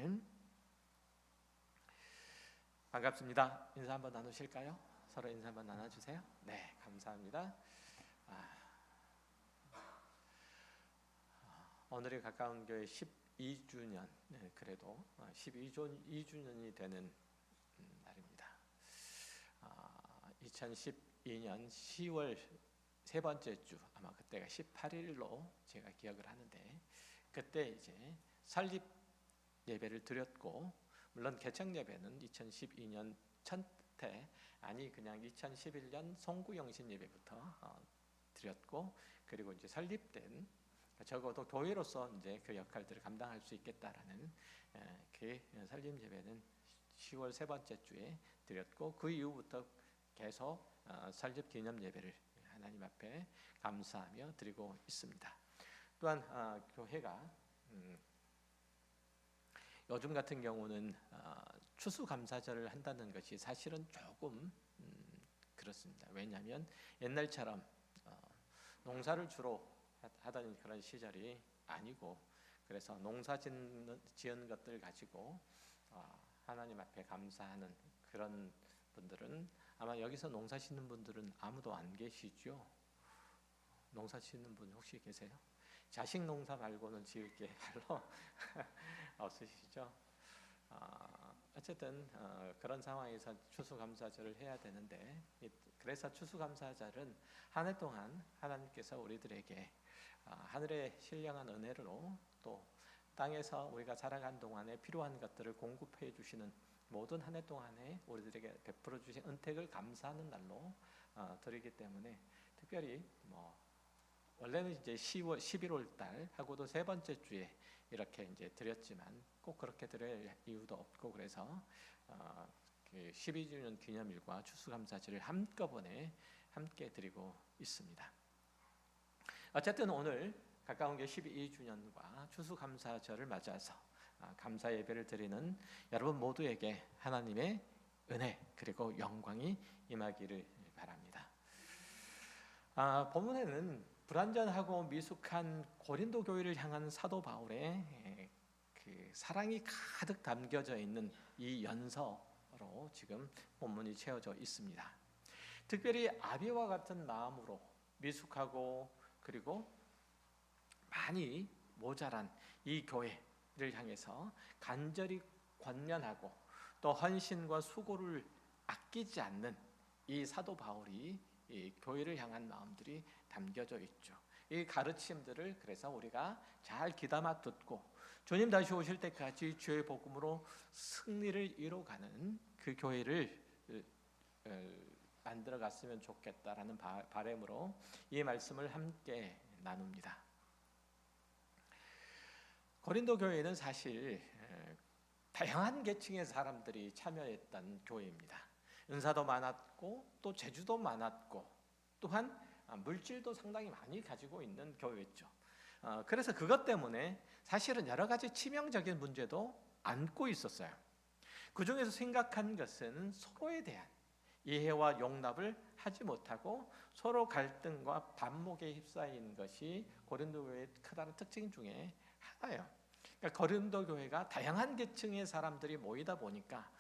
아멘. 반갑습니다. 인사 한번 나누실까요? 서로 인사 한번 나눠주세요. 네, 감사합니다. 오늘이 가까운 교회 12주년, 그래도 12주년이 되는 날입니다. 2012년 10월 세 번째 주, 아마 그때가 18일로 제가 기억을 하는데, 그때 이제 설립 예배를 드렸고, 물론 개척 예배는 2012년 첫해, 그냥 2011년 송구영신 예배부터 드렸고, 그리고 이제 설립된, 적어도 교회로서 이제 그 역할들을 감당할 수 있겠다라는 그 설립 예배는 10월 세 번째 주에 드렸고, 그 이후부터 계속 설립 기념 예배를 하나님 앞에 감사하며 드리고 있습니다. 또한 교회가 요즘 같은 경우는 추수감사절을 한다는 것이 사실은 조금 그렇습니다. 왜냐하면 옛날처럼 농사를 주로 하던 그런 시절이 아니고, 그래서 농사 지은 것들 가지고 하나님 앞에 감사하는 그런 분들은, 아마 여기서 농사 짓는 분들은 아무도 안 계시죠? 농사 짓는 분 혹시 계세요? 자식 농사 말고는 지을 게 별로 없으시죠? 어쨌든 그런 상황에서 추수감사절을 해야 되는데, 그래서 추수감사절은 한 해 동안 하나님께서 우리들에게 하늘의 신령한 은혜로, 또 땅에서 우리가 살아간 동안에 필요한 것들을 공급해 주시는 모든 한 해 동안에 우리들에게 베풀어 주신 은택을 감사하는 날로 드리기 때문에, 특별히 원래는 이제 11월 달 하고도 세 번째 주에 이렇게 이제 드렸지만 꼭 그렇게 드릴 이유도 없고, 그래서 12주년 기념일과 추수감사절을 한꺼번에 함께 드리고 있습니다. 어쨌든 오늘 가까운 게 12주년과 추수감사절을 맞아서 감사 예배를 드리는 여러분 모두에게 하나님의 은혜 그리고 영광이 임하기를 바랍니다. 본문에는 불완전하고 미숙한 고린도 교회를 향한 사도 바울의 그 사랑이 가득 담겨져 있는 이 연서로 지금 본문이 채워져 있습니다. 특별히 아비와 같은 마음으로 미숙하고 그리고 많이 모자란 이 교회를 향해서 간절히 권면하고 또 헌신과 수고를 아끼지 않는 이 사도 바울이 이 교회를 향한 마음들이 담겨져 있죠. 이 가르침들을 그래서 우리가 잘 귀담아 듣고 주님 다시 오실 때까지 주의 복음으로 승리를 이뤄가는 그 교회를 만들어 갔으면 좋겠다라는 바람으로 이 말씀을 함께 나눕니다. 고린도 교회는 사실 다양한 계층의 사람들이 참여했던 교회입니다. 은사도 많았고 또 재주도 많았고 또한 물질도 상당히 많이 가지고 있는 교회였죠. 그래서 그것 때문에 사실은 여러 가지 치명적인 문제도 안고 있었어요. 그 중에서 심각한 것은 서로에 대한 이해와 용납을 하지 못하고 서로 갈등과 반목에 휩싸인 것이 고린도 교회의 크다는 특징 중에 하나예요. 그러니까 고린도 교회가 다양한 계층의 사람들이 모이다 보니까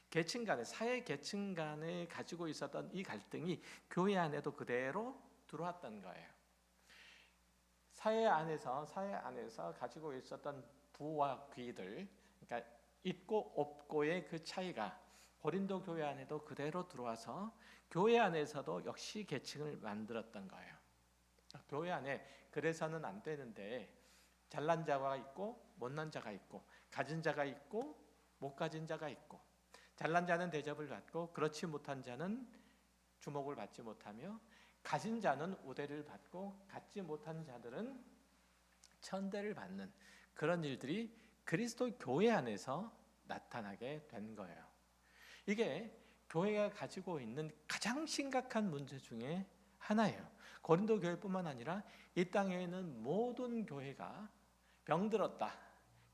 계층 간에, 사회 계층 간에 가지고 있었던 이 갈등이 교회 안에도 그대로 들어왔던 거예요. 사회 안에서 가지고 있었던 부와 귀들, 그러니까 있고 없고의 그 차이가 고린도 교회 안에도 그대로 들어와서 교회 안에서도 역시 계층을 만들었던 거예요. 교회 안에 그래서는 안 되는데 잘난 자가 있고 못난 자가 있고 가진 자가 있고 못 가진 자가 있고, 잘난 자는 대접을 받고 그렇지 못한 자는 주목을 받지 못하며, 가진 자는 우대를 받고 갖지 못한 자들은 천대를 받는 그런 일들이 그리스도 교회 안에서 나타나게 된 거예요. 이게 교회가 가지고 있는 가장 심각한 문제 중에 하나예요. 고린도 교회뿐만 아니라 이 땅에 있는 모든 교회가 병들었다,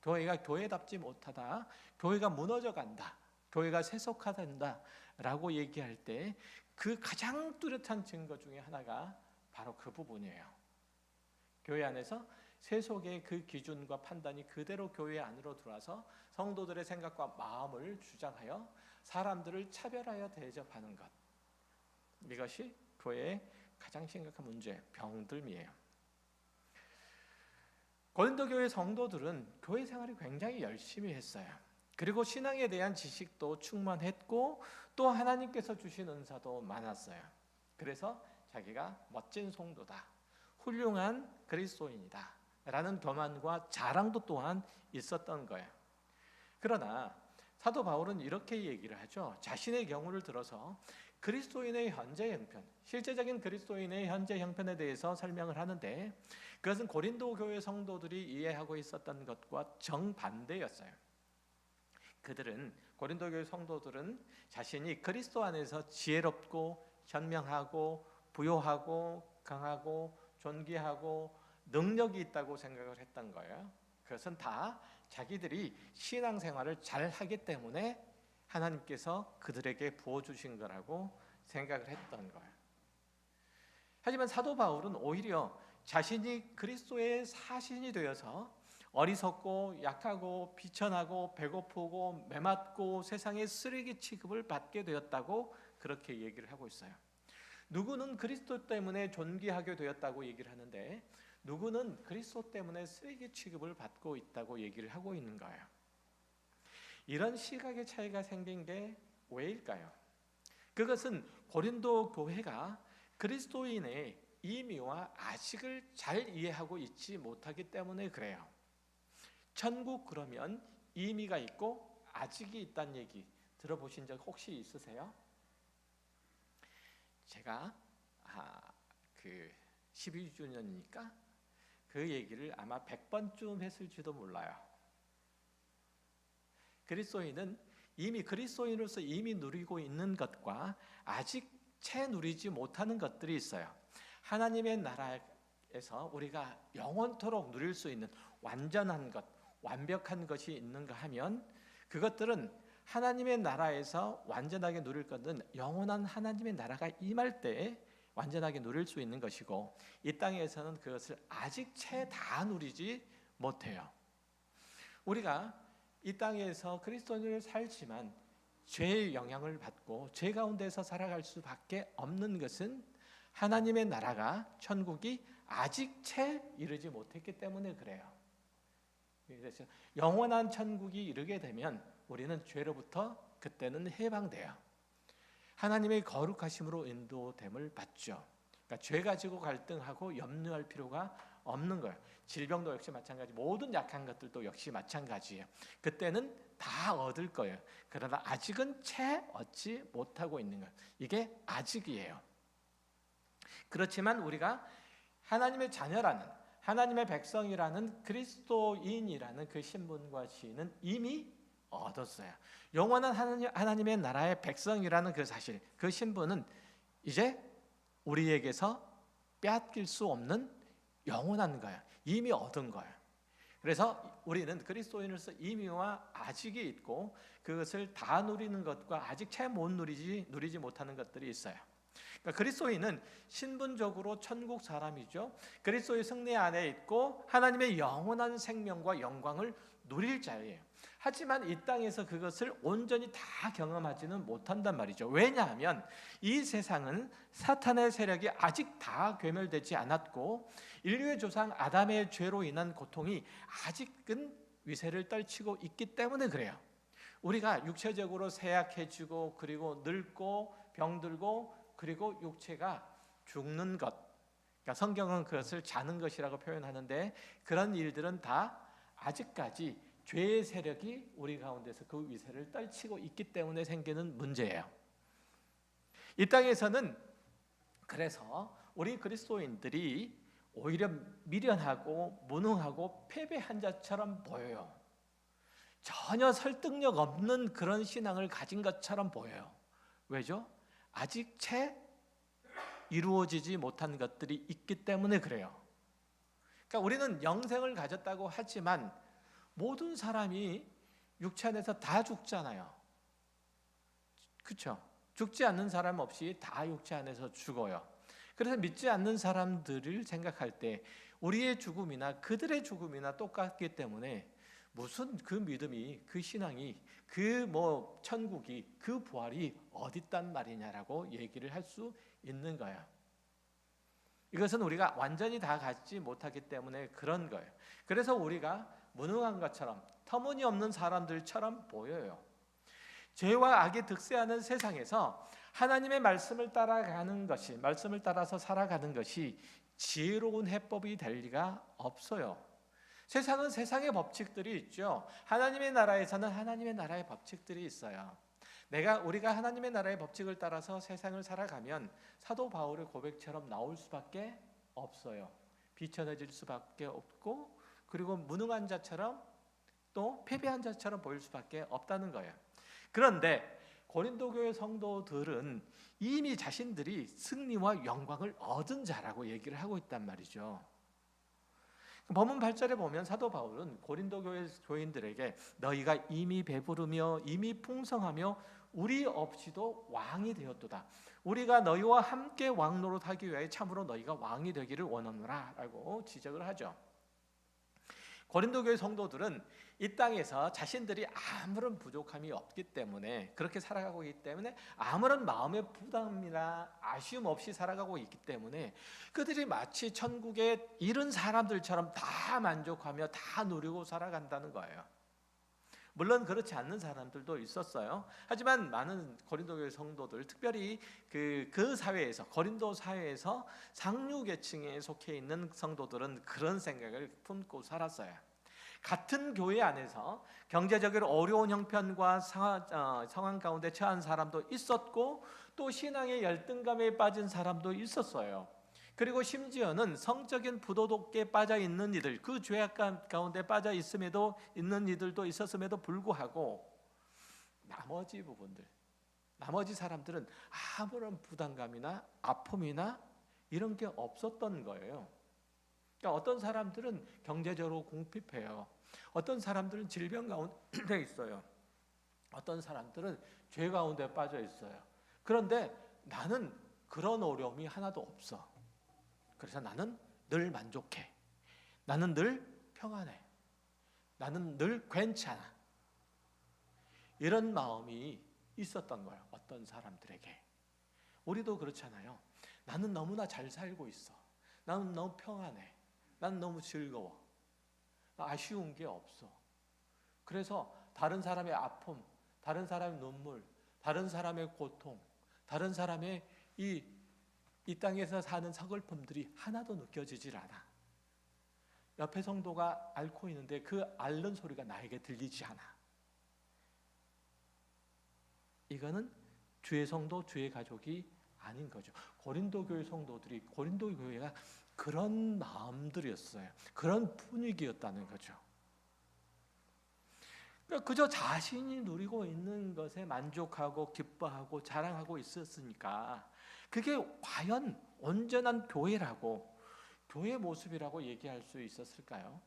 교회가 교회답지 못하다, 교회가 무너져 간다, 교회가 세속화된다 라고 얘기할 때 그 가장 뚜렷한 증거 중에 하나가 바로 그 부분이에요. 교회 안에서 세속의 그 기준과 판단이 그대로 교회 안으로 들어와서 성도들의 생각과 마음을 주장하여 사람들을 차별하여 대접하는 것, 이것이 교회의 가장 심각한 문제, 병들미예요. 고린도 교회 성도들은 교회 생활을 굉장히 열심히 했어요. 그리고 신앙에 대한 지식도 충만했고 또 하나님께서 주신 은사도 많았어요. 그래서 자기가 멋진 성도다, 훌륭한 그리스도인이다 라는 교만과 자랑도 또한 있었던 거예요. 그러나 사도 바울은 이렇게 얘기를 하죠. 자신의 경우를 들어서 그리스도인의 현재 형편, 실제적인 그리스도인의 현재 형편에 대해서 설명을 하는데, 그것은 고린도 교회 성도들이 이해하고 있었던 것과 정반대였어요. 고린도 교회 성도들은 자신이 그리스도 안에서 지혜롭고 현명하고 부요하고 강하고 존귀하고 능력이 있다고 생각을 했던 거예요. 그것은 다 자기들이 신앙생활을 잘 하기 때문에 하나님께서 그들에게 부어주신 거라고 생각을 했던 거예요. 하지만 사도 바울은 오히려 자신이 그리스도의 사신이 되어서 어리석고 약하고 비천하고 배고프고 메맞고 세상의 쓰레기 취급을 받게 되었다고 그렇게 얘기를 하고 있어요. 누구는 그리스도 때문에 존귀하게 되었다고 얘기를 하는데, 누구는 그리스도 때문에 쓰레기 취급을 받고 있다고 얘기를 하고 있는 거예요. 이런 시각의 차이가 생긴 게 왜일까요? 그것은 고린도 교회가 그리스도인의 의미와 아식을 잘 이해하고 있지 못하기 때문에 그래요. 천국 그러면 의미가 있고 아직이 있다는 얘기 들어보신 적 혹시 있으세요? 제가 12주년이니까 그 얘기를 아마 100번쯤 했을지도 몰라요. 그리스도인은 이미 그리스도인으로서 이미 누리고 있는 것과 아직 채 누리지 못하는 것들이 있어요. 하나님의 나라에서 우리가 영원토록 누릴 수 있는 완전한 것, 완벽한 것이 있는가 하면, 그것들은 하나님의 나라에서 완전하게 누릴 것은 영원한 하나님의 나라가 임할 때에 완전하게 누릴 수 있는 것이고, 이 땅에서는 그것을 아직 채 다 누리지 못해요. 우리가 이 땅에서 그리스도인으로 살지만 죄의 영향을 받고 죄 가운데서 살아갈 수밖에 없는 것은 하나님의 나라가, 천국이 아직 채 이르지 못했기 때문에 그래요. 그래서 영원한 천국이 이르게 되면 우리는 죄로부터 그때는 해방돼요. 하나님의 거룩하심으로 인도됨을 받죠. 그러니까 죄 가지고 갈등하고 염려할 필요가 없는 거예요. 질병도 역시 마찬가지, 모든 약한 것들도 역시 마찬가지예요. 그때는 다 얻을 거예요. 그러나 아직은 채 얻지 못하고 있는 거예요. 이게 아직이에요. 그렇지만 우리가 하나님의 자녀라는, 하나님의 백성이라는, 그리스도인이라는 그 신분과 지위는 이미 얻었어요. 영원한 하나님의 나라의 백성이라는 그 사실, 그 신분은 이제 우리에게서 빼앗길 수 없는 영원한 거예요. 이미 얻은 거예요. 그래서 우리는 그리스도인으로서 의미와 아직이 있고, 그것을 다 누리는 것과 아직 채 못 누리지 못하는 것들이 있어요. 그러니까 그리스도인은 신분적으로 천국 사람이죠. 그리스도의 승리 안에 있고 하나님의 영원한 생명과 영광을 누릴 자예요. 하지만 이 땅에서 그것을 온전히 다 경험하지는 못한단 말이죠. 왜냐하면 이 세상은 사탄의 세력이 아직 다 괴멸되지 않았고, 인류의 조상 아담의 죄로 인한 고통이 아직은 위세를 떨치고 있기 때문에 그래요. 우리가 육체적으로 쇠약해지고, 그리고 늙고 병들고, 그리고 육체가 죽는 것, 그러니까 성경은 그것을 자는 것이라고 표현하는데, 그런 일들은 다 아직까지 죄의 세력이 우리 가운데서 그 위세를 떨치고 있기 때문에 생기는 문제예요. 이 땅에서는 그래서 우리 그리스도인들이 오히려 미련하고 무능하고 패배한 자처럼 보여요. 전혀 설득력 없는 그런 신앙을 가진 것처럼 보여요. 왜죠? 아직 채 이루어지지 못한 것들이 있기 때문에 그래요. 그러니까 우리는 영생을 가졌다고 하지만 모든 사람이 육체 안에서 다 죽잖아요. 그렇죠? 죽지 않는 사람 없이 다 육체 안에서 죽어요. 그래서 믿지 않는 사람들을 생각할 때 우리의 죽음이나 그들의 죽음이나 똑같기 때문에 무슨 그 믿음이, 그 신앙이, 그 천국이, 그 부활이 어딨단 말이냐라고 얘기를 할 수 있는 거예요. 이것은 우리가 완전히 다 갖지 못하기 때문에 그런 거예요. 그래서 우리가 무능한 것처럼, 터무니없는 사람들처럼 보여요. 죄와 악이 득세하는 세상에서 하나님의 말씀을 따라가는 것이, 말씀을 따라서 살아가는 것이 지혜로운 해법이 될 리가 없어요. 세상은 세상의 법칙들이 있죠. 하나님의 나라에서는 하나님의 나라의 법칙들이 있어요. 우리가 하나님의 나라의 법칙을 따라서 세상을 살아가면 사도 바울의 고백처럼 나올 수밖에 없어요. 비천해질 수밖에 없고, 그리고 무능한 자처럼, 또 패배한 자처럼 보일 수밖에 없다는 거예요. 그런데 고린도 교회 성도들은 이미 자신들이 승리와 영광을 얻은 자라고 얘기를 하고 있단 말이죠. 본문 8절에 보면 사도 바울은 고린도 교회 교인들에게 너희가 이미 배부르며 이미 풍성하며 우리 없이도 왕이 되었도다. 우리가 너희와 함께 왕노릇하기 위하여 참으로 너희가 왕이 되기를 원하노라 라고 지적을 하죠. 고린도 교회 성도들은 이 땅에서 자신들이 아무런 부족함이 없기 때문에, 그렇게 살아가고 있기 때문에, 아무런 마음의 부담이나 아쉬움 없이 살아가고 있기 때문에 그들이 마치 천국에 이른 사람들처럼 다 만족하며 다 누리고 살아간다는 거예요. 물론 그렇지 않는 사람들도 있었어요. 하지만 많은 고린도 교회 성도들, 특별히 그 사회에서, 고린도 사회에서 상류 계층에 속해 있는 성도들은 그런 생각을 품고 살았어요. 같은 교회 안에서 경제적으로 어려운 형편과 상황 가운데 처한 사람도 있었고, 또 신앙의 열등감에 빠진 사람도 있었어요. 그리고 심지어는 성적인 부도덕에 빠져 있는 이들, 그 죄악 가운데 빠져 있는 이들도 있었음에도 불구하고 나머지 사람들은 아무런 부담감이나 아픔이나 이런 게 없었던 거예요. 그러니까 어떤 사람들은 경제적으로 궁핍해요. 어떤 사람들은 질병 가운데 있어요. 어떤 사람들은 죄 가운데 빠져 있어요. 그런데 나는 그런 어려움이 하나도 없어. 그래서 나는 늘 만족해. 나는 늘 평안해. 나는 늘 괜찮아. 이런 마음이 있었던 거예요. 어떤 사람들에게. 우리도 그렇잖아요. 나는 너무나 잘 살고 있어. 나는 너무 평안해. 나는 너무 즐거워. 아쉬운 게 없어. 그래서 다른 사람의 아픔, 다른 사람의 눈물, 다른 사람의 고통, 다른 사람의 이 땅에서 사는 서글픔들이 하나도 느껴지질 않아. 옆에 성도가 앓고 있는데 그 앓는 소리가 나에게 들리지 않아. 이거는 주의 성도, 주의 가족이 아닌 거죠. 고린도 교회 성도들이, 고린도 교회가 그런 마음들이었어요. 그런 분위기였다는 거죠. 그러니까 그저 자신이 누리고 있는 것에 만족하고 기뻐하고 자랑하고 있었으니까 그게 과연 온전한 교회라고, 교회 모습이라고 얘기할 수 있었을까요?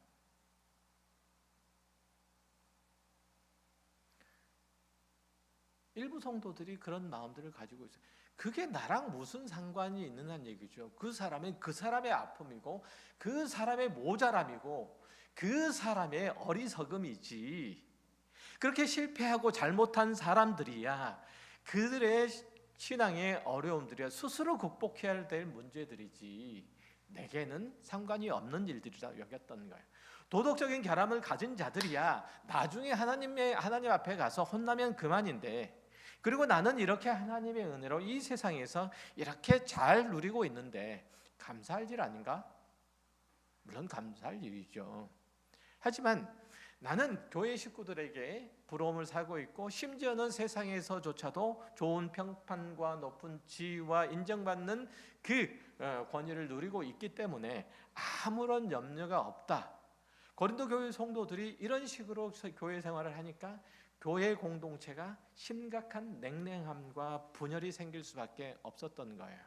일부 성도들이 그런 마음들을 가지고 있어요. 그게 나랑 무슨 상관이 있느냐는 얘기죠. 그 사람은 그 사람의 아픔이고, 그 사람의 모자람이고, 그 사람의 어리석음이지. 그렇게 실패하고 잘못한 사람들이야 그들의 신앙의 어려움들이야 스스로 극복해야 될 문제들이지 내게는 상관이 없는 일들이라 여겼던 거예요. 도덕적인 결함을 가진 자들이야 나중에 하나님 앞에 가서 혼나면 그만인데, 그리고 나는 이렇게 하나님의 은혜로 이 세상에서 이렇게 잘 누리고 있는데 감사할 일 아닌가? 물론 감사할 일이죠. 하지만 나는 교회 식구들에게 부러움을 사고 있고, 심지어는 세상에서조차도 좋은 평판과 높은 지위와 인정받는 그 권위를 누리고 있기 때문에 아무런 염려가 없다. 고린도 교회 성도들이 이런 식으로 교회 생활을 하니까 교회 공동체가 심각한 냉랭함과 분열이 생길 수밖에 없었던 거예요.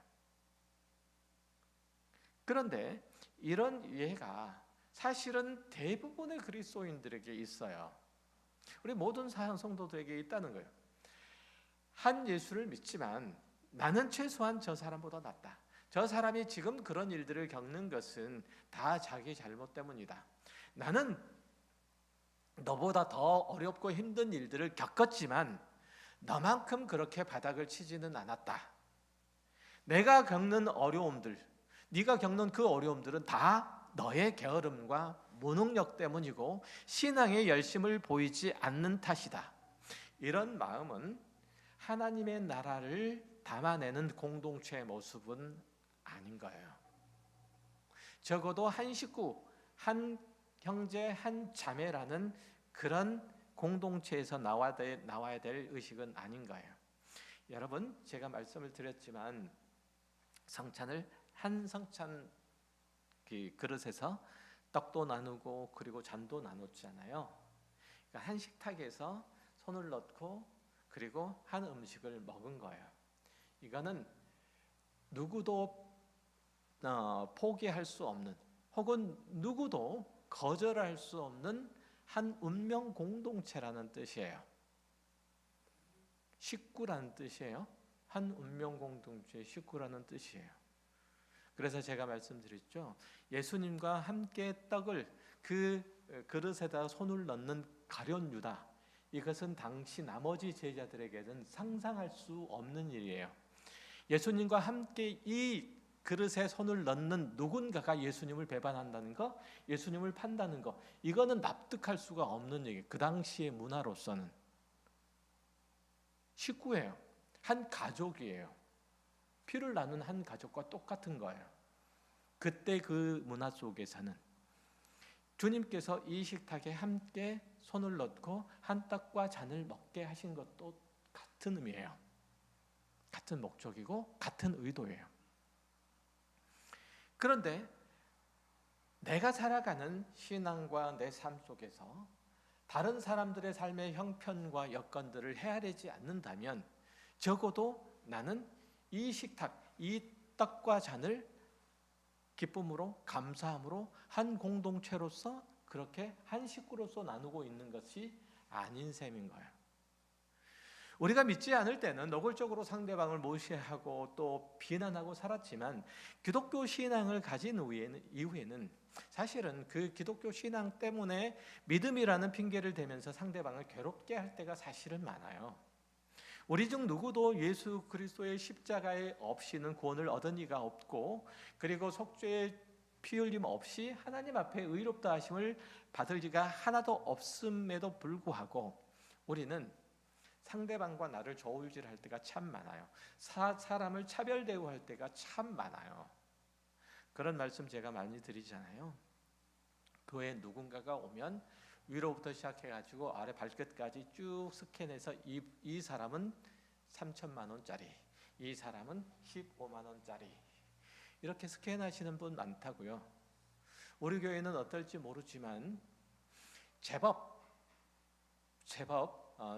그런데 이런 예가 사실은 대부분의 그리스도인들에게 있어요. 우리 모든 성도들에게 있다는 거예요. 한 예수를 믿지만 나는 최소한 저 사람보다 낫다. 저 사람이 지금 그런 일들을 겪는 것은 다 자기 잘못 때문이다. 나는 너보다 더 어렵고 힘든 일들을 겪었지만 너만큼 그렇게 바닥을 치지는 않았다. 내가 겪는 어려움들, 네가 겪는 그 어려움들은 다 너의 게으름과 무능력 때문이고 신앙의 열심을 보이지 않는 탓이다. 이런 마음은 하나님의 나라를 담아내는 공동체의 모습은 아닌 거예요. 적어도 한 식구, 한 형제, 한 자매라는 그런 공동체에서 나와야 될 의식은 아닌 거예요. 여러분, 제가 말씀을 드렸지만 성찬을 한 성찬 그릇에서 떡도 나누고 그리고 잔도 나눴잖아요. 그러니까 한 식탁에서 손을 넣고 그리고 한 음식을 먹은 거예요. 이거는 누구도 포기할 수 없는, 혹은 누구도 거절할 수 없는 한 운명 공동체라는 뜻이에요. 식구라는 뜻이에요. 한 운명 공동체의 식구라는 뜻이에요. 그래서 제가 말씀드렸죠. 예수님과 함께 떡을 그 그릇에다 손을 넣는 가룟 유다, 이것은 당시 나머지 제자들에게는 상상할 수 없는 일이에요. 예수님과 함께 이 그릇에 손을 넣는 누군가가 예수님을 배반한다는 거, 예수님을 판다는 거, 이거는 납득할 수가 없는 얘기예요. 그 당시의 문화로서는 식구예요. 한 가족이에요. 피를 나눈 한 가족과 똑같은 거예요. 그때 그 문화 속에서는 주님께서 이 식탁에 함께 손을 넣고 한 떡과 잔을 먹게 하신 것도 같은 의미예요. 같은 목적이고 같은 의도예요. 그런데 내가 살아가는 신앙과 내 삶 속에서 다른 사람들의 삶의 형편과 여건들을 헤아리지 않는다면 적어도 나는 이 식탁, 이 떡과 잔을 기쁨으로, 감사함으로 한 공동체로서, 그렇게 한 식구로서 나누고 있는 것이 아닌 셈인 거예요. 우리가 믿지 않을 때는 노골적으로 상대방을 무시하고 또 비난하고 살았지만 기독교 신앙을 가진 이후에는 사실은 그 기독교 신앙 때문에 믿음이라는 핑계를 대면서 상대방을 괴롭게 할 때가 사실은 많아요. 우리 중 누구도 예수 그리스도의 십자가에 없이는 구원을 얻은 이가 없고, 그리고 속죄의 피 흘림 없이 하나님 앞에 의롭다 하심을 받을 이가 하나도 없음에도 불구하고 우리는 상대방과 나를 저울질할 때가 참 많아요. 사람을 차별 대우할 때가 참 많아요. 그런 말씀 제가 많이 드리잖아요. 교회에 누군가가 오면 위로부터 시작해가지고 아래 발끝까지 쭉 스캔해서 이 사람은 3천만 원짜리, 이 사람은 15만 원짜리, 이렇게 스캔하시는 분 많다고요. 우리 교회는 어떨지 모르지만 제법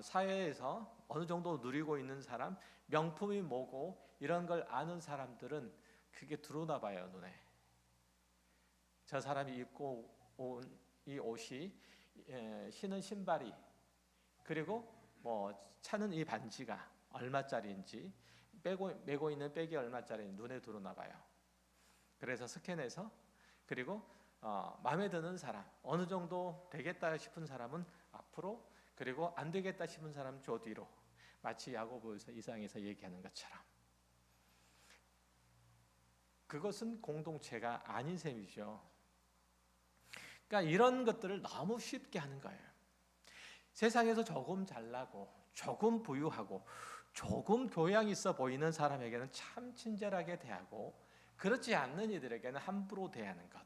사회에서 어느 정도 누리고 있는 사람, 명품이 뭐고 이런 걸 아는 사람들은 그게 들어오나 봐요, 눈에. 저 사람이 입고 온 이 옷이, 신은 신발이, 그리고 차는 이 반지가 얼마짜리인지, 메고 있는 백이 얼마짜리인지 눈에 들어오나 봐요. 그래서 스캔해서, 그리고 마음에 드는 사람, 어느 정도 되겠다 싶은 사람은 앞으로, 그리고 안 되겠다 싶은 사람 저 뒤로, 마치 야고보서 2장에서 얘기하는 것처럼. 그것은 공동체가 아닌 셈이죠. 그러니까 이런 것들을 너무 쉽게 하는 거예요. 세상에서 조금 잘나고 조금 부유하고 조금 교양 있어 보이는 사람에게는 참 친절하게 대하고, 그렇지 않는 이들에게는 함부로 대하는 것,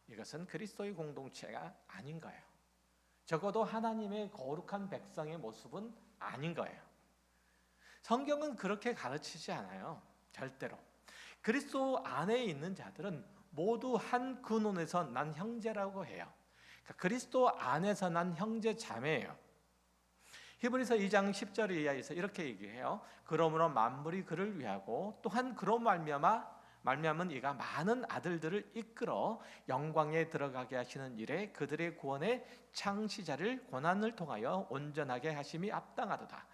이것은 그리스도의 공동체가 아닌 거예요. 적어도 하나님의 거룩한 백성의 모습은 아닌 거예요. 성경은 그렇게 가르치지 않아요. 절대로. 그리스도 안에 있는 자들은 모두 한 근원에서 난 형제라고 해요. 그러니까 그리스도 안에서 난 형제 자매예요. 히브리서 2장 10절 이하에서 이렇게 얘기해요. 그러므로 만물이 그를 위하고 또한 그로 말미암은 이가 많은 아들들을 이끌어 영광에 들어가게 하시는 일에 그들의 구원의 창시자를 고난을 통하여 온전하게 하심이 합당하도다.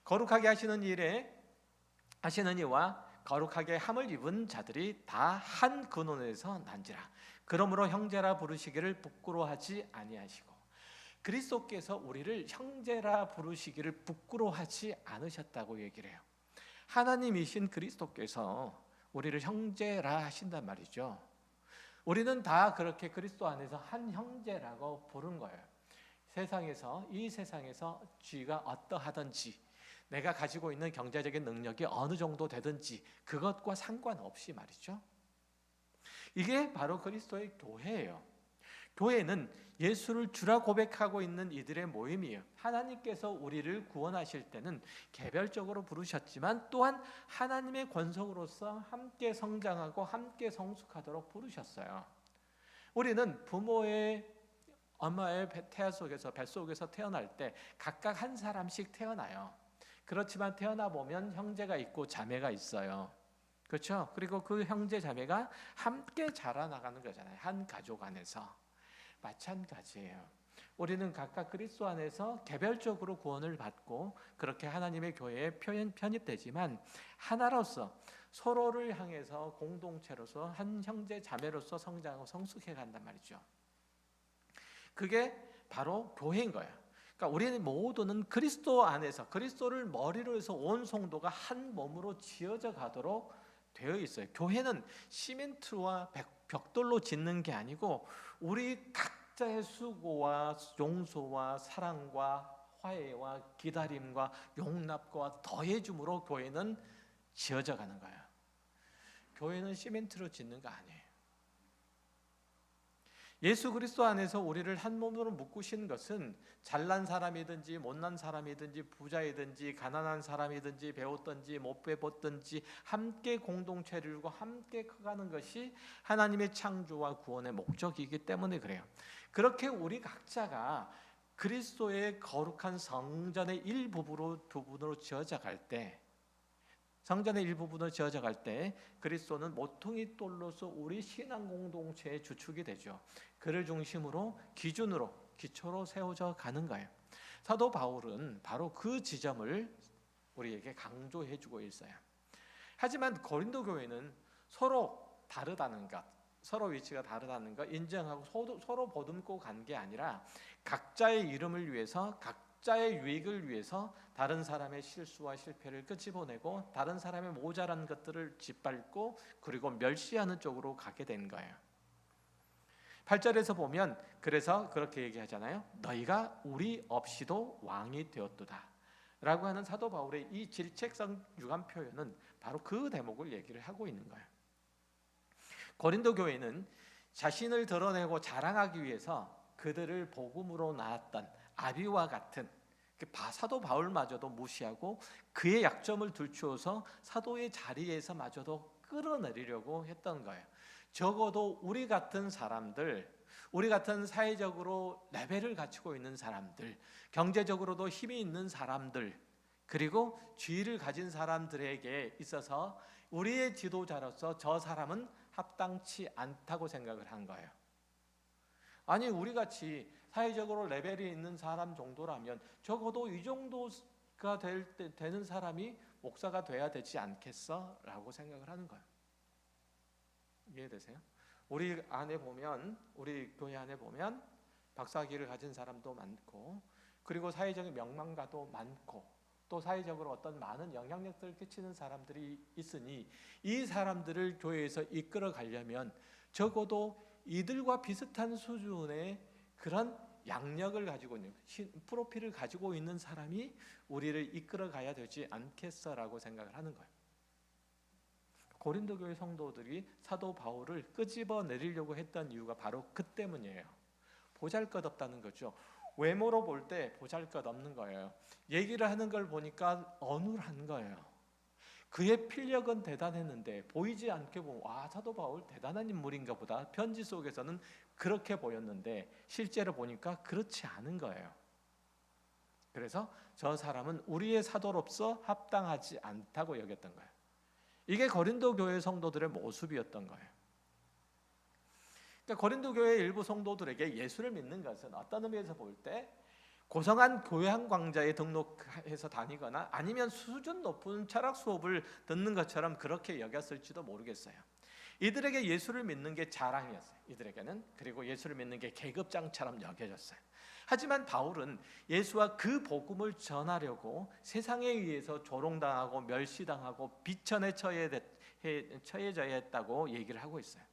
거룩하게 하시는 일에 하시는 이와 거룩하게 함을 입은 자들이 다 한 근원에서 난지라. 그러므로 형제라 부르시기를 부끄러워하지 아니하시고. 그리스도께서 우리를 형제라 부르시기를 부끄러워하지 않으셨다고 얘기를 해요. 하나님이신 그리스도께서 우리를 형제라 하신단 말이죠. 우리는 다 그렇게 그리스도 안에서 한 형제라고 부른 거예요. 이 세상에서 쥐가 어떠하든지, 내가 가지고 있는 경제적인 능력이 어느 정도 되든지 그것과 상관없이 말이죠. 이게 바로 그리스도의 교회예요. 교회는 예수를 주라 고백하고 있는 이들의 모임이에요. 하나님께서 우리를 구원하실 때는 개별적으로 부르셨지만 또한 하나님의 권속으로서 함께 성장하고 함께 성숙하도록 부르셨어요. 우리는 부모의 엄마의 뱃속에서 태어날 때 각각 한 사람씩 태어나요. 그렇지만 태어나 보면 형제가 있고 자매가 있어요. 그렇죠? 그리고 그 형제 자매가 함께 자라나가는 거잖아요. 한 가족 안에서. 마찬가지예요. 우리는 각각 그리스도 안에서 개별적으로 구원을 받고 그렇게 하나님의 교회에 편입되지만 하나로서 서로를 향해서 공동체로서 한 형제 자매로서 성장하고 성숙해 간단 말이죠. 그게 바로 교회인 거예요. 그러니까 우리는 모두는 그리스도 안에서 그리스도를 머리로 해서 온 성도가 한 몸으로 지어져 가도록 되어 있어요. 교회는 시멘트와 벽돌로 짓는 게 아니고 우리 각자의 수고와 용서와 사랑과 화해와 기다림과 용납과 더해줌으로 교회는 지어져 가는 거예요. 교회는 시멘트로 짓는 거 아니에요. 예수 그리스도 안에서 우리를 한 몸으로 묶으신 것은 잘난 사람이든지 못난 사람이든지 부자이든지 가난한 사람이든지 배웠든지 못 배웠든지 함께 공동체를 이루고 함께 커가는 것이 하나님의 창조와 구원의 목적이기 때문에 그래요. 그렇게 우리 각자가 그리스도의 거룩한 성전의 일부분으로 지어져 갈 때, 성전의 일부분으로 지어져 갈 때 그리스도는 모퉁이 돌로서 우리 신앙 공동체의 주축이 되죠. 그를 중심으로 기초로 세워져 가는 거예요. 사도 바울은 바로 그 지점을 우리에게 강조해 주고 있어요. 하지만 고린도 교회는 서로 다르다는 것, 서로 위치가 다르다는 것 인정하고 서로 보듬고 간 게 아니라 각자의 이름을 위해서 각자의 유익을 위해서 다른 사람의 실수와 실패를 끄집어내고 다른 사람의 모자란 것들을 짓밟고 그리고 멸시하는 쪽으로 가게 된 거예요. 8절에서 보면 그래서 그렇게 얘기하잖아요. 너희가 우리 없이도 왕이 되었도다 라고 하는 사도 바울의 이 질책성 유감 표현은 바로 그 대목을 얘기를 하고 있는 거예요. 고린도 교회는 자신을 드러내고 자랑하기 위해서 그들을 복음으로 낳았던 아비와 같은 사도 바울마저도 무시하고 그의 약점을 들추어서 사도의 자리에서 마저도 끌어내리려고 했던 거예요. 적어도 우리 같은 사람들, 우리 같은 사회적으로 레벨을 갖추고 있는 사람들, 경제적으로도 힘이 있는 사람들, 그리고 지위를 가진 사람들에게 있어서 우리의 지도자로서 저 사람은 합당치 않다고 생각을 한 거예요. 아니 우리같이 사회적으로 레벨이 있는 사람 정도라면 적어도 이 정도가 되는 사람이 목사가 돼야 되지 않겠어? 라고 생각을 하는 거예요. 이해되세요? 우리 교회 안에 보면 박사학위를 가진 사람도 많고 그리고 사회적인 명망가도 많고 또 사회적으로 어떤 많은 영향력들을 끼치는 사람들이 있으니 이 사람들을 교회에서 이끌어 가려면 적어도 이들과 비슷한 수준의 그런 양력을 가지고 있는 프로필을 가지고 있는 사람이 우리를 이끌어 가야 되지 않겠어라고 생각을 하는 거예요. 고린도 교회 성도들이 사도 바울을 끄집어 내리려고 했던 이유가 바로 그 때문이에요. 보잘것없다는 거죠. 외모로 볼 때 보잘것없는 거예요. 얘기를 하는 걸 보니까 어눌한 거예요. 그의 필력은 대단했는데 보이지 않게 보면 와 사도 바울 대단한 인물인가 보다. 편지 속에서는 그렇게 보였는데 실제로 보니까 그렇지 않은 거예요. 그래서 저 사람은 우리의 사도로서 합당하지 않다고 여겼던 거예요. 이게 고린도 교회 성도들의 모습이었던 거예요. 그러니까 고린도 교회 일부 성도들에게 예수를 믿는 것은 어떤 의미에서 볼 때 고성한 교양 광자에 등록해서 다니거나 아니면 수준 높은 철학 수업을 듣는 것처럼 그렇게 여겼을지도 모르겠어요. 이들에게 예수를 믿는 게 자랑이었어요. 이들에게는. 그리고 예수를 믿는 게 계급장처럼 여겨졌어요. 하지만 바울은 예수와 그 복음을 전하려고 세상에 의해서 조롱당하고 멸시당하고 비천에 처해져야 했다고 얘기를 하고 있어요.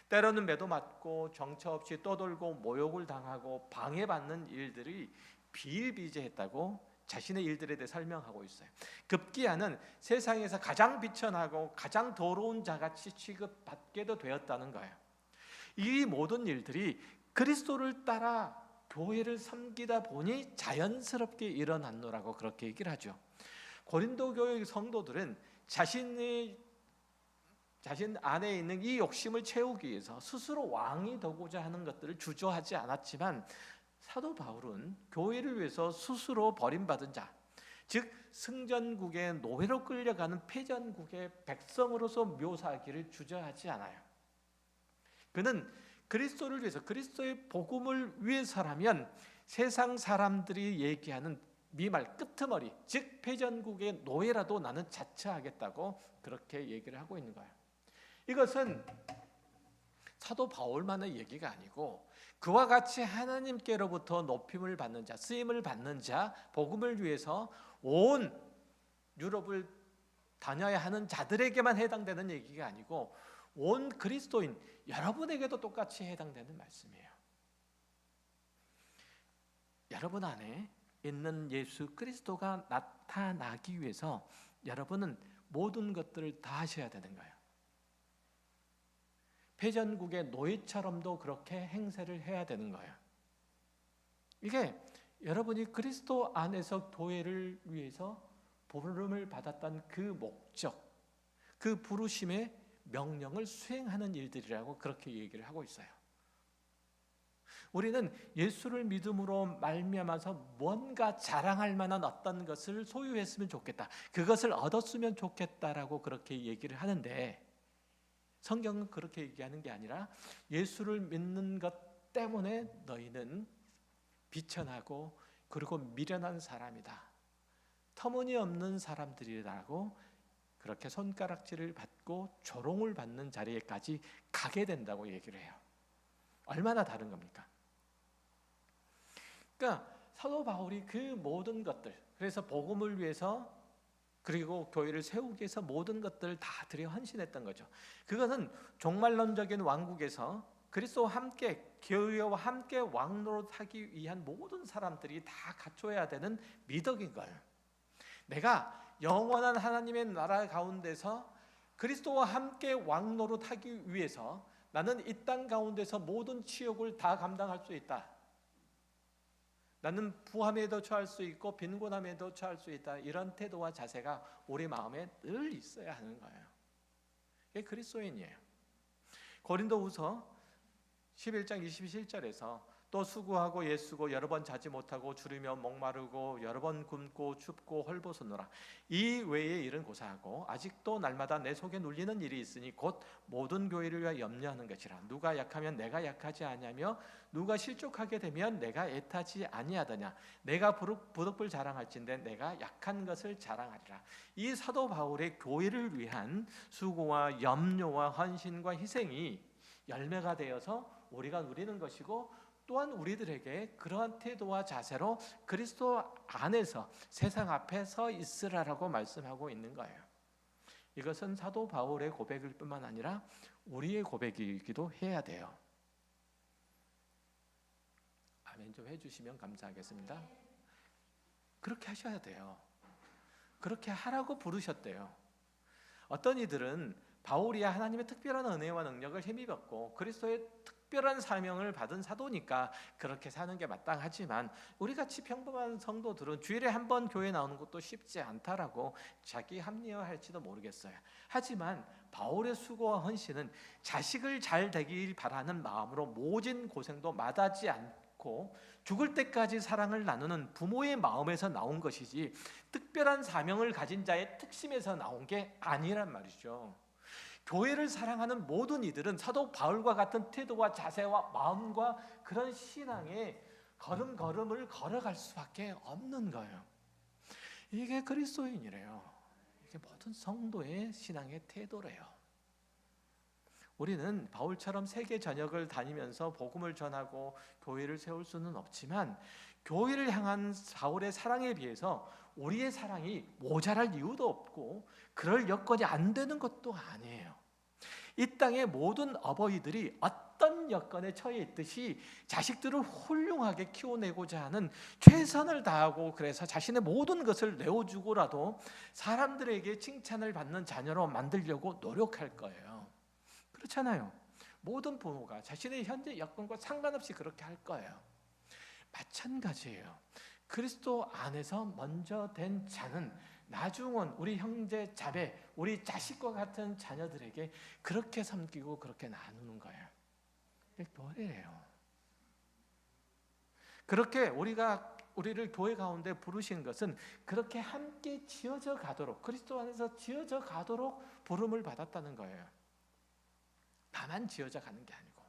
때로는 매도 맞고 정처 없이 떠돌고 모욕을 당하고 방해받는 일들이 비일비재했다고 자신의 일들에 대해 설명하고 있어요. 급기야는 세상에서 가장 비천하고 가장 더러운 자같이 취급받게도 되었다는 거예요. 이 모든 일들이 그리스도를 따라 교회를 섬기다 보니 자연스럽게 일어났노라고 그렇게 얘기를 하죠. 고린도 교회 성도들은 자신 안에 있는 이 욕심을 채우기 위해서 스스로 왕이 되고자 하는 것들을 주저하지 않았지만, 사도 바울은 교회를 위해서 스스로 버림받은 자, 즉 승전국의 노예로 끌려가는 패전국의 백성으로서 묘사하기를 주저하지 않아요. 그는 그리스도를 위해서, 그리스도의 복음을 위해서라면 세상 사람들이 얘기하는 미말 끄트머리, 즉 패전국의 노예라도 나는 자처하겠다고 그렇게 얘기를 하고 있는 거예요. 이것은 사도 바울만의 얘기가 아니고 그와 같이 하나님께로부터 높임을 받는 자, 쓰임을 받는 자, 복음을 위해서 온 유럽을 다녀야 하는 자들에게만 해당되는 얘기가 아니고 온 그리스도인 여러분에게도 똑같이 해당되는 말씀이에요. 여러분 안에 있는 예수 그리스도가 나타나기 위해서 여러분은 모든 것들을 다 하셔야 되는 거예요. 패전국의 노예처럼도 그렇게 행세를 해야 되는 거예요. 이게 여러분이 그리스도 안에서 교회를 위해서 부름을 받았던 그 목적, 그 부르심의 명령을 수행하는 일들이라고 그렇게 얘기를 하고 있어요. 우리는 예수를 믿음으로 말미암아서 뭔가 자랑할 만한 어떤 것을 소유했으면 좋겠다, 그것을 얻었으면 좋겠다라고 그렇게 얘기를 하는데, 성경은 그렇게 얘기하는 게 아니라 예수를 믿는 것 때문에 너희는 비천하고 그리고 미련한 사람이다, 터무니없는 사람들이라고 그렇게 손가락질을 받고 조롱을 받는 자리에까지 가게 된다고 얘기를 해요. 얼마나 다른 겁니까? 그러니까 사도 바울이 그 모든 것들, 그래서 복음을 위해서 그리고 교회를 세우기 위해서 모든 것들을 다 들여 헌신했던 거죠. 그것은 종말론적인 왕국에서 그리스도와 함께, 교회와 함께 왕노릇하기 위한 모든 사람들이 다 갖춰야 되는 미덕인 거예요. 내가 영원한 하나님의 나라 가운데서 그리스도와 함께 왕노릇하기 위해서 나는 이 땅 가운데서 모든 치욕을 다 감당할 수 있다, 나는 부함에도 처할 수 있고 빈곤함에도 처할 수 있다, 이런 태도와 자세가 우리 마음에 늘 있어야 하는 거예요. 이게 그리스도인이에요. 고린도후서 11장 27절에서 또 수고하고 애쓰고 여러 번 자지 못하고 주르며 목마르고 여러 번 굶고 춥고 헐벗었노라. 이 외의 일은 고사하고 아직도 날마다 내 속에 눌리는 일이 있으니 곧 모든 교회를 위하여 염려하는 것이라. 누가 약하면 내가 약하지 아니하며 누가 실족하게 되면 내가 애타지 아니하더냐. 내가 부득불 자랑할진대 내가 약한 것을 자랑하리라. 이 사도 바울의 교회를 위한 수고와 염려와 헌신과 희생이 열매가 되어서 우리가 누리는 것이고, 또한 우리들에게 그러한 태도와 자세로 그리스도 안에서 세상 앞에 서 있으라라고 말씀하고 있는 거예요. 이것은 사도 바울의 고백일 뿐만 아니라 우리의 고백이기도 해야 돼요. 아멘 좀 해주시면 감사하겠습니다. 그렇게 하셔야 돼요. 그렇게 하라고 부르셨대요. 어떤 이들은 바울이 하나님의 특별한 은혜와 능력을 힘입었고 그리스도의 특별한 사명을 받은 사도니까 그렇게 사는 게 마땅하지만, 우리같이 평범한 성도들은 주일에 한 번 교회 나오는 것도 쉽지 않다라고 자기 합리화할지도 모르겠어요. 하지만 바울의 수고와 헌신은 자식을 잘 되길 바라는 마음으로 모진 고생도 마다하지 않고 죽을 때까지 사랑을 나누는 부모의 마음에서 나온 것이지 특별한 사명을 가진 자의 특심에서 나온 게 아니란 말이죠. 교회를 사랑하는 모든 이들은 사도 바울과 같은 태도와 자세와 마음과 그런 신앙의 걸음걸음을 걸어갈 수밖에 없는 거예요. 이게 그리스도인이래요. 이게 모든 성도의 신앙의 태도래요. 우리는 바울처럼 세계 전역을 다니면서 복음을 전하고 교회를 세울 수는 없지만, 교회를 향한 바울의 사랑에 비해서 우리의 사랑이 모자랄 이유도 없고 그럴 여건이 안 되는 것도 아니에요. 이 땅의 모든 어버이들이 어떤 여건에 처해 있듯이 자식들을 훌륭하게 키워내고자 하는, 최선을 다하고 그래서 자신의 모든 것을 내어주고라도 사람들에게 칭찬을 받는 자녀로 만들려고 노력할 거예요. 그렇잖아요. 모든 부모가 자신의 현재 여건과 상관없이 그렇게 할 거예요. 마찬가지예요. 그리스도 안에서 먼저 된 자는 나중은 우리 형제 자매, 우리 자식과 같은 자녀들에게 그렇게 섬기고 그렇게 나누는 거예요. 이게 교회예요. 그렇게 우리를 교회 가운데 부르신 것은 그렇게 함께 지어져 가도록, 그리스도 안에서 지어져 가도록 부름을 받았다는 거예요. 나만 지어져 가는 게 아니고,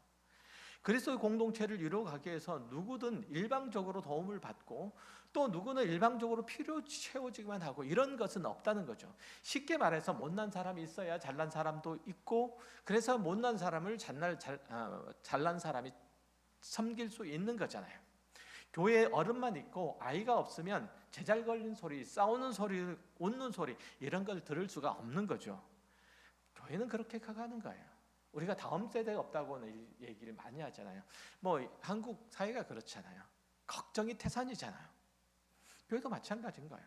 그리스도의 공동체를 이루어가기 위해서 누구든 일방적으로 도움을 받고 또 누구는 일방적으로 필요 채워지기만 하고 이런 것은 없다는 거죠. 쉽게 말해서 못난 사람이 있어야 잘난 사람도 있고, 그래서 못난 사람을 잘난 사람이 섬길 수 있는 거잖아요. 교회에 어른만 있고 아이가 없으면 제잘 걸린 소리, 싸우는 소리, 웃는 소리 이런 걸 들을 수가 없는 거죠. 교회는 그렇게 커가는 거예요. 우리가 다음 세대가 없다고는 얘기를 많이 하잖아요. 한국 사회가 그렇잖아요. 걱정이 태산이잖아요. 교회도 마찬가지인 거예요.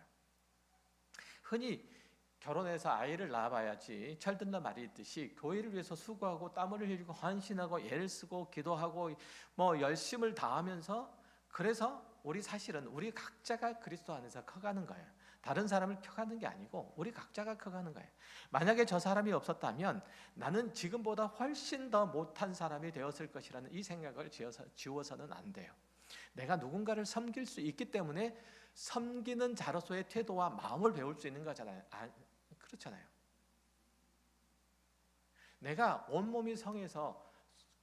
흔히 결혼해서 아이를 낳아봐야지 철든다 말이 있듯이 교회를 위해서 수고하고 땀을 흘리고 헌신하고 애를 쓰고 기도하고 열심을 다하면서, 그래서 사실은 우리 각자가 그리스도 안에서 커가는 거예요. 다른 사람을 커가는 게 아니고 우리 각자가 커가는 거예요. 만약에 저 사람이 없었다면 나는 지금보다 훨씬 더 못한 사람이 되었을 것이라는 이 생각을 지워서는 안 돼요. 내가 누군가를 섬길 수 있기 때문에 섬기는 자로서의 태도와 마음을 배울 수 있는 거잖아요. 그렇잖아요. 내가 온몸이 성해서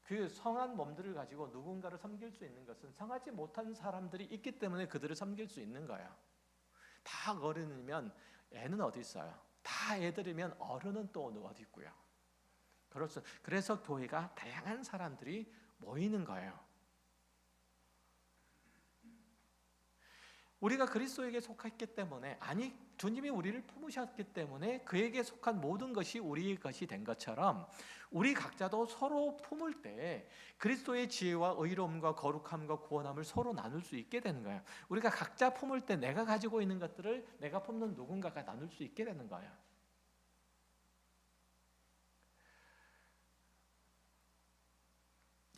그 성한 몸들을 가지고 누군가를 섬길 수 있는 것은 성하지 못한 사람들이 있기 때문에 그들을 섬길 수 있는 거예요. 다 어른이면 애는 어디 있어요? 다 애들이면 어른은 또 어디 있고요. 그래서 교회가 다양한 사람들이 모이는 거예요. 우리가 그리스도에게 속했기 때문에, 주님이 우리를 품으셨기 때문에 그에게 속한 모든 것이 우리의 것이 된 것처럼, 우리 각자도 서로 품을 때 그리스도의 지혜와 의로움과 거룩함과 구원함을 서로 나눌 수 있게 되는 거예요. 우리가 각자 품을 때 내가 가지고 있는 것들을 내가 품는 누군가가 나눌 수 있게 되는 거예요.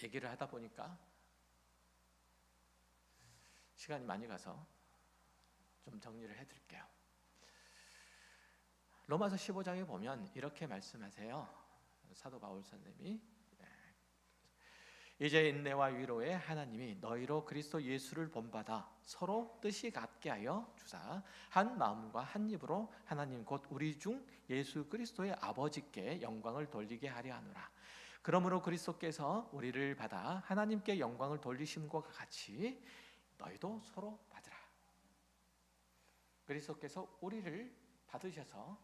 얘기를 하다 보니까 시간이 많이 가서 좀 정리를 해드릴게요. 로마서 15장에 보면 이렇게 말씀하세요. 사도 바울 선생님이, 이제 인내와 위로에 하나님이 너희로 그리스도 예수를 본받아 서로 뜻이 같게 하여 주사 한 마음과 한 입으로 하나님 곧 우리 중 예수 그리스도의 아버지께 영광을 돌리게 하려 하노라. 그러므로 그리스도께서 우리를 받아 하나님께 영광을 돌리심과 같이 너희도 서로 받으라. 그리스도께서 우리를 받으셔서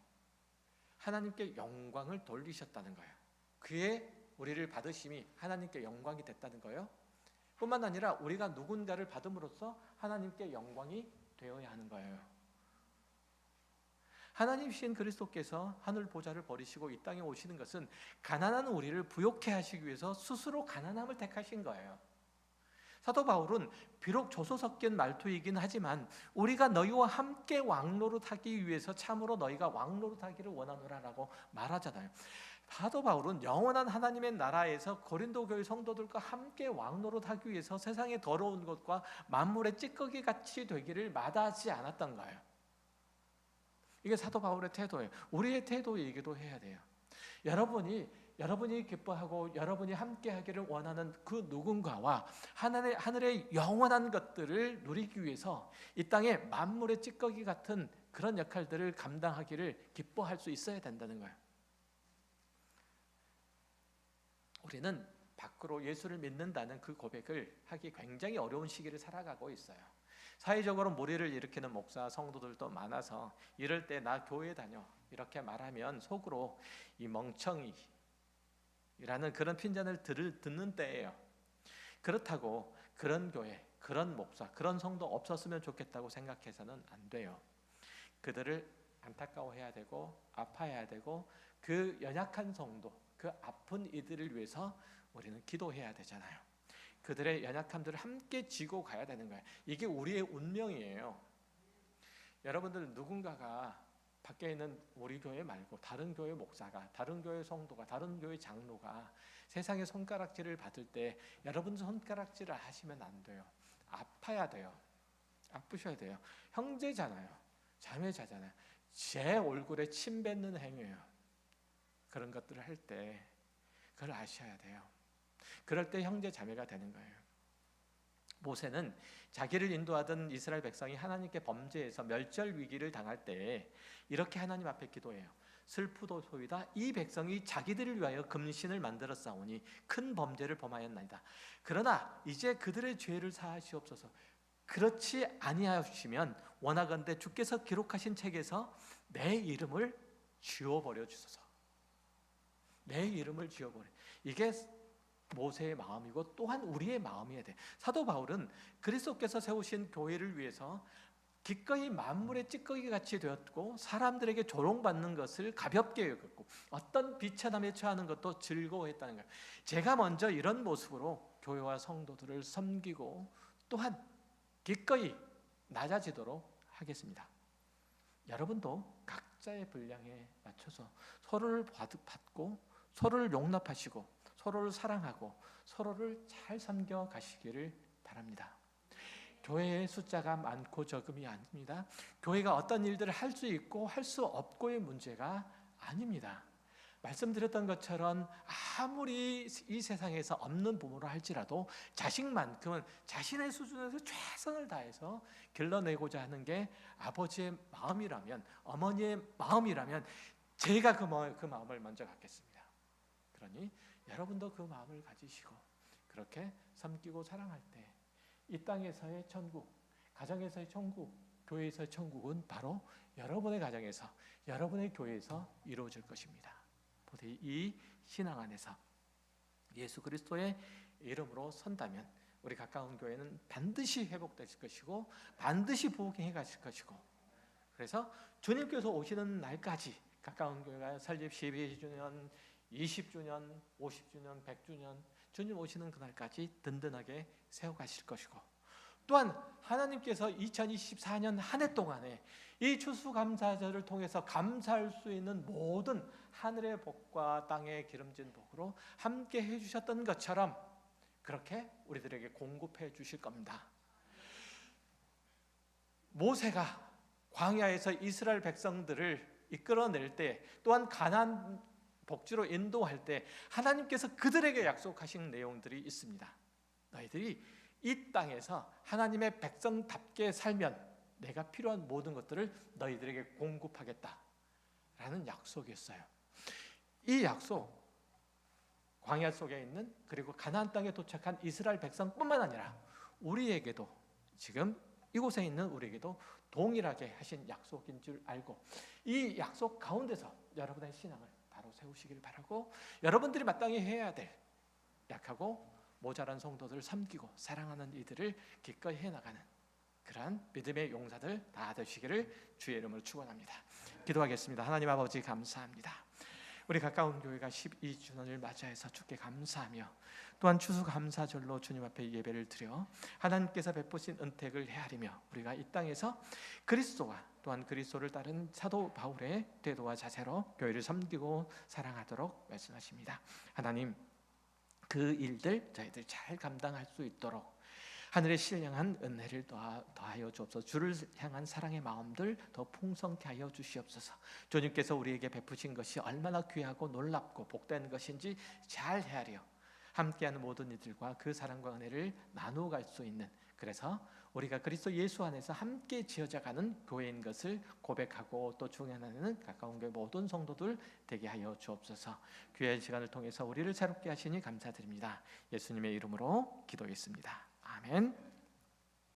하나님께 영광을 돌리셨다는 거예요. 그의 우리를 받으심이 하나님께 영광이 됐다는 거예요. 뿐만 아니라 우리가 누군가를 받음으로써 하나님께 영광이 되어야 하는 거예요. 하나님이신 그리스도께서 하늘 보좌를 버리시고 이 땅에 오시는 것은 가난한 우리를 부욕해 하시기 위해서 스스로 가난함을 택하신 거예요. 사도 바울은 비록 조소 섞인 말투이긴 하지만 우리가 너희와 함께 왕노릇하기 위해서 참으로 너희가 왕노릇하기를 원하노라라고 말하잖아요. 사도 바울은 영원한 하나님의 나라에서 고린도 교회 성도들과 함께 왕노릇하기 위해서 세상의 더러운 것과 만물의 찌꺼기 같이 되기를 마다하지 않았던 거예요. 이게 사도 바울의 태도예요. 우리의 태도이기도 해야 돼요. 여러분이 기뻐하고 여러분이 함께하기를 원하는 그 누군가와 하늘의 영원한 것들을 누리기 위해서 이 땅에 만물의 찌꺼기 같은 그런 역할들을 감당하기를 기뻐할 수 있어야 된다는 거예요. 우리는 밖으로 예수를 믿는다는 그 고백을 하기 굉장히 어려운 시기를 살아가고 있어요. 사회적으로 무리를 일으키는 목사 성도들도 많아서 이럴 때 나 교회 다녀 이렇게 말하면 속으로 이 멍청이라는 그런 핀잔을 듣는 때예요. 그렇다고 그런 교회, 그런 목사, 그런 성도 없었으면 좋겠다고 생각해서는 안 돼요. 그들을 안타까워해야 되고 아파해야 되고 그 연약한 성도, 그 아픈 이들을 위해서 우리는 기도해야 되잖아요. 그들의 연약함들을 함께 지고 가야 되는 거예요. 이게 우리의 운명이에요. 여러분들 누군가가 밖에 있는 우리 교회 말고 다른 교회 목사가, 다른 교회 성도가, 다른 교회 장로가 세상의 손가락질을 받을 때 여러분 손가락질을 하시면 안 돼요. 아파야 돼요. 아프셔야 돼요. 형제잖아요. 자매자잖아요. 제 얼굴에 침 뱉는 행위예요. 그런 것들을 할 때 그걸 아셔야 돼요. 그럴 때 형제 자매가 되는 거예요. 모세는 자기를 인도하던 이스라엘 백성이 하나님께 범죄해서 멸절 위기를 당할 때 이렇게 하나님 앞에 기도해요. 슬프도소이다. 이 백성이 자기들을 위하여 금신을 만들어 싸우니 큰 범죄를 범하였나이다. 그러나 이제 그들의 죄를 사하시옵소서. 그렇지 아니하시면 원하건대 주께서 기록하신 책에서 내 이름을 지워버려 주소서. 내 이름을 지워버려. 이게 모세의 마음이고 또한 우리의 마음이어야 돼. 사도 바울은 그리스도께서 세우신 교회를 위해서 기꺼이 만물의 찌꺼기 같이 되었고 사람들에게 조롱받는 것을 가볍게 여겼고 어떤 비천함에 처하는 것도 즐거워했다는 거예요. 제가 먼저 이런 모습으로 교회와 성도들을 섬기고 또한 기꺼이 낮아지도록 하겠습니다. 여러분도 각자의 분량에 맞춰서 서로를 받고 서로를 용납하시고 서로를 사랑하고 서로를 잘 섬겨 가시기를 바랍니다. 교회의 숫자가 많고 적음이 아닙니다. 교회가 어떤 일들을 할 수 있고 할 수 없고의 문제가 아닙니다. 말씀드렸던 것처럼 아무리 이 세상에서 없는 부모로 할지라도 자식만큼은 자신의 수준에서 최선을 다해서 길러내고자 하는 게 아버지의 마음이라면, 어머니의 마음이라면 제가 그 마음을 먼저 갖겠습니다. 그러니 여러분도 그 마음을 가지시고 그렇게 섬기고 사랑할 때 이 땅에서의 천국, 가정에서의 천국, 교회에서의 천국은 바로 여러분의 가정에서, 여러분의 교회에서 이루어질 것입니다. 부디 이 신앙 안에서 예수 그리스도의 이름으로 선다면 우리 가까운 교회는 반드시 회복될 것이고 반드시 부흥해 가실 것이고, 그래서 주님께서 오시는 날까지 가까운 교회가 설립 12주년, 20주년, 50주년, 100주년 주님 오시는 그날까지 든든하게 세워가실 것이고, 또한 하나님께서 2024년 한 해 동안에 이 추수감사절을 통해서 감사할 수 있는 모든 하늘의 복과 땅의 기름진 복으로 함께 해주셨던 것처럼 그렇게 우리들에게 공급해 주실 겁니다. 모세가 광야에서 이스라엘 백성들을 이끌어낼 때, 또한 가나안 복지로 인도할 때 하나님께서 그들에게 약속하신 내용들이 있습니다. 너희들이 이 땅에서 하나님의 백성답게 살면 내가 필요한 모든 것들을 너희들에게 공급하겠다 라는 약속이었어요. 이 약속, 광야 속에 있는 그리고 가나안 땅에 도착한 이스라엘 백성뿐만 아니라 우리에게도, 지금 이곳에 있는 우리에게도 동일하게 하신 약속인 줄 알고 이 약속 가운데서 여러분의 신앙을 바로 세우시길 바라고, 여러분들이 마땅히 해야 될 약하고 모자란 성도들을 섬기고 사랑하는 이들을 기꺼이 해나가는 그러한 믿음의 용사들 다 되시기를 주의 이름으로 축원합니다. 기도하겠습니다. 하나님 아버지 감사합니다. 우리 가까운 교회가 12주년을 맞이해서 주께 감사하며 또한 추수감사절로 주님 앞에 예배를 드려 하나님께서 베푸신 은택을 헤아리며 우리가 이 땅에서 그리스도와 또한 그리스도를 따른 사도 바울의 태도와 자세로 교회를 섬기고 사랑하도록 말씀하십니다. 하나님, 그 일들 저희들 잘 감당할 수 있도록 하늘의 신령한 은혜를 더하여 주옵소서. 주를 향한 사랑의 마음들 더 풍성케 하여 주시옵소서. 주님께서 우리에게 베푸신 것이 얼마나 귀하고 놀랍고 복된 것인지 잘 헤아려 함께하는 모든 이들과 그 사랑과 은혜를 나누어 갈 수 있는, 그래서 우리가 그리스도 예수 안에서 함께 지어져가는 교회인 것을 고백하고 또 중요한 가까운 교회 모든 성도들 되게 하여 주옵소서. 귀한 시간을 통해서 우리를 새롭게 하시니 감사드립니다. 예수님의 이름으로 기도했습니다. 아멘.